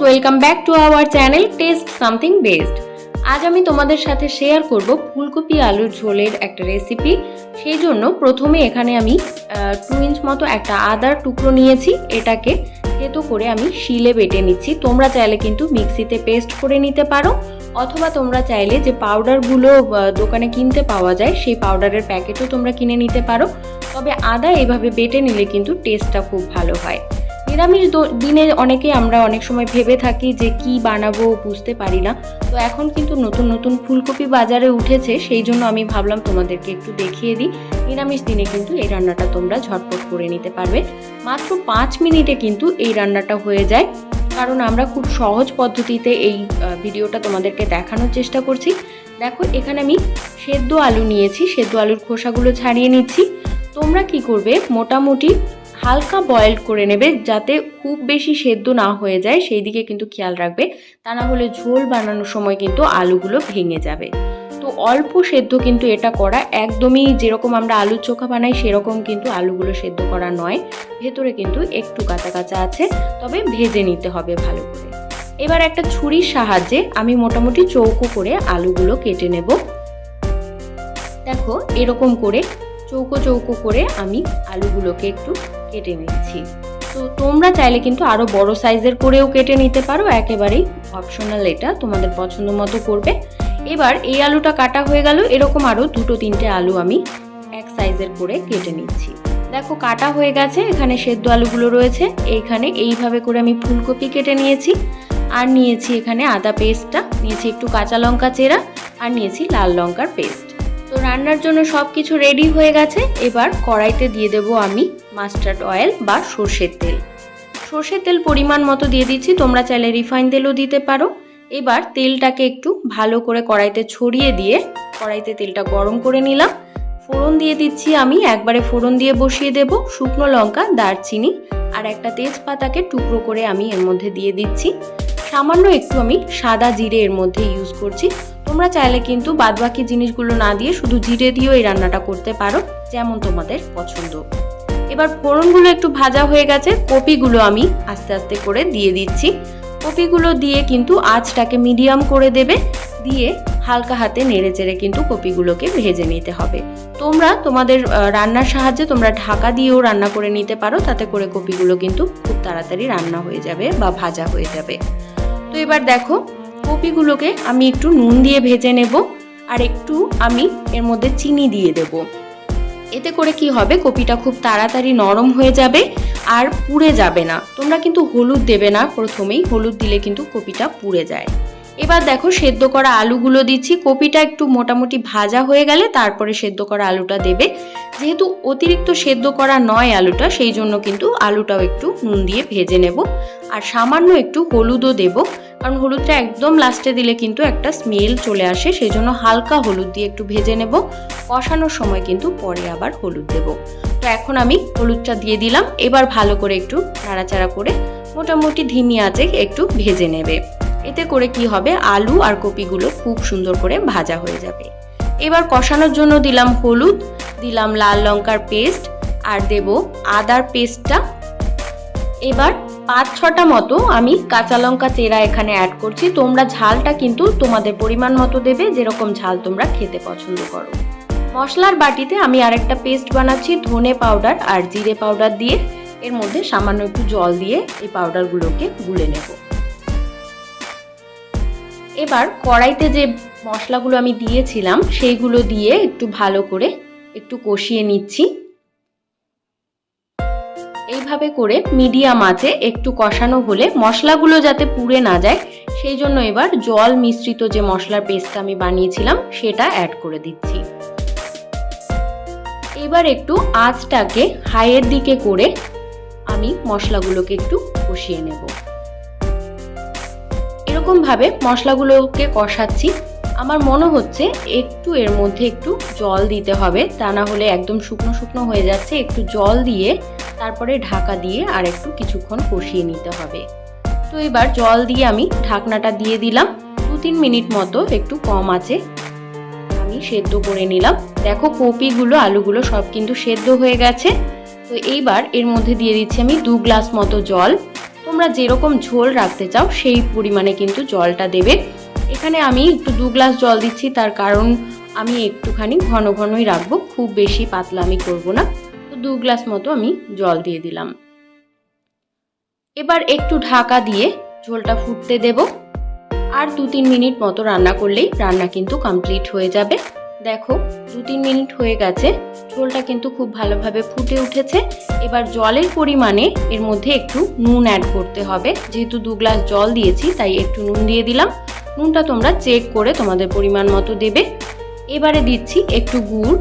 Welcome back to our channel test something best. আজ আমি তোমাদের সাথে শেয়ার করব ফুলকপি আলুর ঝোলের একটা রেসিপি। সেই জন্য প্রথমে এখানে আমি 2 ইঞ্চ মতো একটা আদার টুকরো নিয়েছি। এটাকে থেতো করে আমি শিলে বেটে নিচ্ছি। তোমরা চাইলে কিন্তু মিক্সিতে পেস্ট করে নিতে পারো, অথবা তোমরা চাইলে যে পাউডারগুলো দোকানে কিনতে পাওয়া যায় সেই পাউডারের প্যাকেটও তোমরা কিনে নিতে পারো। তবে আদা এভাবে বেটে নিলে কিন্তু টেস্টটা খুব ভালো হয়। নিরামিষ দিনে আমরা অনেক সময় ভেবে থাকি যে কি বানাবো বুঝতে পারি না। তো এখন কিন্তু নতুন নতুন ফুলকপি বাজারে উঠেছে, সেই জন্য আমি ভাবলাম তোমাদেরকে একটু দেখিয়ে দিই। নিরামিষ দিনে কিন্তু এই রান্নাটা তোমরা ঝটপট করে নিতে পারবে। মাত্র 5 মিনিটে কিন্তু এই রান্নাটা হয়ে যায়, কারণ আমরা খুব সহজ পদ্ধতিতে এই ভিডিওটা তোমাদেরকে দেখানোর চেষ্টা করছি। দেখো, এখানে আমি সেদ্ধ আলু নিয়েছি, সেদ্ধ আলুর খোসাগুলো ছাড়িয়ে নিচ্ছি। তোমরা কি করবে, মোটামুটি হালকা বয়েল করে নেবে, যাতে খুব বেশি সেদ্ধ না হয়ে যায় সেই দিকে কিন্তু খেয়াল রাখবে, তা না হলে ঝোল বানানোর সময় কিন্তু আলুগুলো ভেঙে যাবে। তো অল্প সেদ্ধ কিন্তু এটা করা, একদমই যেরকম আমরা আলুর চোখা বানাই সেরকম কিন্তু আলুগুলো সেদ্ধ করা নয়। ভেতরে কিন্তু একটু কাঁচা কাঁচা আছে, তবে ভেজে নিতে হবে ভালো করে। এবার একটা ছুরির সাহায্যে আমি মোটামুটি চৌকো করে আলুগুলো কেটে নেব। দেখো, এরকম করে চৌকো চৌকো করে আমি আলুগুলোকে একটু কেটে নিচ্ছি। তো তোমরা চাইলে কিন্তু আরও বড় সাইজের করেও কেটে নিতে পারো, একেবারেই অপশনাল, এটা তোমাদের পছন্দ মতো করবে। এবার এই আলুটা কাটা হয়ে গেল, এরকম আরও 2-3টে আলু আমি এক সাইজের করে কেটে নিচ্ছি। দেখো, কাটা হয়ে গেছে। এখানে সেদ্ধ আলুগুলো রয়েছে, এইখানে এইভাবে করে আমি ফুলকপি কেটে নিয়েছি। আর নিয়েছি এখানে আদা পেস্টটা, নিয়েছি একটু কাঁচা লঙ্কা চেরা, আর নিয়েছি লাল লঙ্কার পেস্ট। তো রান্নার জন্য সব কিছু রেডি হয়ে গেছে। এবার কড়াইতে দিয়ে দেব আমি মাস্টার্ড অয়েল বা সর্ষের তেল। সর্ষের তেল পরিমাণ মতো দিয়ে দিচ্ছি, তোমরা চাইলে রিফাইন তেলও দিতে পারো। এবার তেলটাকে একটু ভালো করে কড়াইতে ছড়িয়ে দিয়ে কড়াইতে তেলটা গরম করে নিলাম। ফোড়ন দিয়ে দিচ্ছি আমি, একবারে ফোড়ন দিয়ে বসিয়ে দেব শুকনো লঙ্কা, দারচিনি আর একটা তেজপাতাকে টুকরো করে আমি এর মধ্যে দিয়ে দিচ্ছি। সামান্য একটু আমি সাদা জিরে এর মধ্যে ইউজ করছি। তোমরা চাইলে কিন্তু বাদবাকি জিনিসগুলো না দিয়ে শুধু জিরে দিয়েও এই রান্নাটা করতে পারো, যেমন তোমাদের পছন্দ। এবার ফোড়নগুলো একটু ভাজা হয়ে গেছে, কপিগুলো আমি আস্তে আস্তে করে দিয়ে দিচ্ছি। কপিগুলো দিয়ে কিন্তু আঁচটাকে মিডিয়াম করে দেবে, দিয়ে হালকা হাতে নেড়ে চেড়ে কিন্তু কপিগুলোকে ভেজে নিতে হবে। তোমরা তোমাদের রান্নার সাহায্যে তোমরা ঢাকা দিয়েও রান্না করে নিতে পারো, তাতে করে কপিগুলো কিন্তু খুব তাড়াতাড়ি রান্না হয়ে যাবে বা ভাজা হয়ে যাবে। তো এবার দেখো, কপিগুলোকে আমি একটু নুন দিয়ে ভেজে নেব, আর একটু আমি এর মধ্যে চিনি দিয়ে দেব। এতে করে কি হবে, কপিটা খুব তাড়াতাড়ি নরম হয়ে যাবে আর পুড়ে যাবে না। তোমরা কিন্তু হলুদ দেবে না প্রথমেই, হলুদ দিলে কিন্তু কপিটা পুড়ে যায়। এবার দেখো, সেদ্ধ করা আলুগুলো দিচ্ছি। কপিটা একটু মোটামুটি ভাজা হয়ে গেলে তারপরে সেদ্ধ করা আলুটা দেবে। যেহেতু অতিরিক্ত সেদ্ধ করা নয় আলুটা, সেই জন্য কিন্তু আলুটাও একটু নুন দিয়ে ভেজে নেব, আর সামান্য একটু হলুদও দেব, কারণ হলুদটা একদম লাস্টে দিলে কিন্তু একটা স্মেল চলে আসে, সেই জন্য হালকা হলুদ দিয়ে একটু ভেজে নেব। কষানোর সময় কিন্তু পরে আবার হলুদ দেব। তো এখন আমি হলুদটা দিয়ে দিলাম। এবার ভালো করে একটু নাড়াচাড়া করে মোটামুটি ধিমি আঁচে একটু ভেজে নেবে। এতে করে কি হবে, আলু আর কপিগুলো খুব সুন্দর করে ভাজা হয়ে যাবে। এবার কষানোর জন্য দিলাম হলুদ, দিলাম লাল লঙ্কার পেস্ট, আর দেব আদার পেস্টটা। এবার 5-6টা মতো আমি কাঁচা লঙ্কা চেরা এখানে অ্যাড করছি। তোমরা ঝালটা কিন্তু তোমাদের পরিমাণ মতো দেবে, যেরকম ঝাল তোমরা খেতে পছন্দ করো। মশলার বাটিতে আমি আরেকটা পেস্ট বানাচ্ছি ধনে পাউডার আর জিরে পাউডার দিয়ে। এর মধ্যে সামান্য একটু জল দিয়ে এই পাউডারগুলোকে গুলে নেব। এবার কড়াইতে যে মশলাগুলো আমি দিয়েছিলাম সেইগুলো দিয়ে একটু ভালো করে একটু কষিয়ে নিচ্ছি। এইভাবে করে মিডিয়াম আঁচে একটু কষানো হলে মশলাগুলো যাতে পুড়ে না যায়, সেই জন্য এবার জল মিশ্রিত যে মশলার পেস্টটা আমি বানিয়েছিলাম সেটা অ্যাড করে দিচ্ছি। এবার একটু আঁচটাকে হাইয়ের দিকে করে আমি মশলাগুলোকে একটু কষিয়ে নেব। এরকম ভাবে মশলাগুলোকে কষাচ্ছি। আমার মনে হচ্ছে একটু এর মধ্যে একটু জল দিতে হবে, তা না হলে একদম শুকনো শুকনো হয়ে যাচ্ছে। একটু জল দিয়ে তারপরে ঢাকা দিয়ে আর একটু কিছুক্ষণ কষিয়ে নিতে হবে। তো এবার জল দিয়ে আমি ঢাকনাটা দিয়ে দিলাম। 2-3 মিনিট মতো একটু কম আঁচে আমি সেদ্ধ করে নিলাম। দেখো, কপিগুলো আলুগুলো সব কিন্তু সেদ্ধ হয়ে গেছে। তো এইবার এর মধ্যে দিয়ে দিচ্ছি আমি 2 গ্লাস মতো জল। তোমরা যেরকম ঝোল রাখতে চাও সেই পরিমাণে কিন্তু জলটা দেবে। এখানে আমি একটু 2 গ্লাস জল দিচ্ছি, তার কারণ আমি একটুখানি ঘন ঘনই রাখবো, খুব বেশি পাতলা আমি করব না। তো 2 গ্লাস মতো আমি জল দিয়ে দিলাম। এবার একটু ঢাকা দিয়ে ঝোলটা ফুটতে দেব। আর 2-3 মিনিট মতো রান্না করলেই রান্না কিন্তু কমপ্লিট হয়ে যাবে। দেখো 2-3 মিনিট হয়ে গেছে, ঝোলটা কিন্তু খুব ভালোভাবে ফুটে উঠেছে। এবার জলের পরিমাণে এর মধ্যে একটু নুন অ্যাড করতে হবে। যেহেতু 2 গ্লাস জল দিয়েছি তাই একটু নুন দিয়ে দিলাম। নুনটা তোমরা চেক করে তোমাদের পরিমাণ মতো দেবে। এবারে দিচ্ছি একটু গুড়।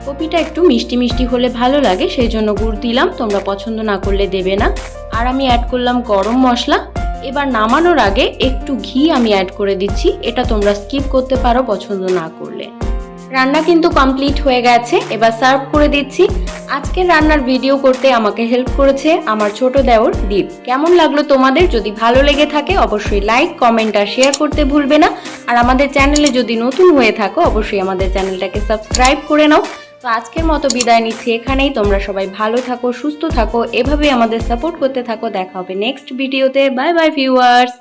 কপিটা একটু মিষ্টি মিষ্টি হলে ভালো লাগে, সেই জন্য গুড় দিলাম, তোমরা পছন্দ না করলে দেবে না। আর আমি অ্যাড করলাম গরম মশলা। এবার নামানোর আগে একটু ঘি আমি অ্যাড করে দিচ্ছি, এটা তোমরা স্কিপ করতে পারো পছন্দ না করলে। রান্না কিন্তু কমপ্লিট হয়ে গেছে, এবার সার্ভ করে দিচ্ছি। আজকের রান্নার ভিডিও করতে আমাকে হেল্প করেছে আমার ছোট দেওর দীপ। কেমন লাগলো তোমাদের? যদি ভালো লেগে থাকে অবশ্যই লাইক, কমেন্ট আর শেয়ার করতে ভুলবে না। আর আমাদের চ্যানেলে যদি নতুন হয়ে থাকো অবশ্যই আমাদের চ্যানেলটাকে সাবস্ক্রাইব করে নাও। তো আজকের মতো বিদায় নিচ্ছি এখানেই। তোমরা সবাই ভালো থাকো, সুস্থ থাকো, এভাবেই আমাদের সাপোর্ট করতে থাকো। দেখা হবে নেক্সট ভিডিওতে। Bye bye viewers.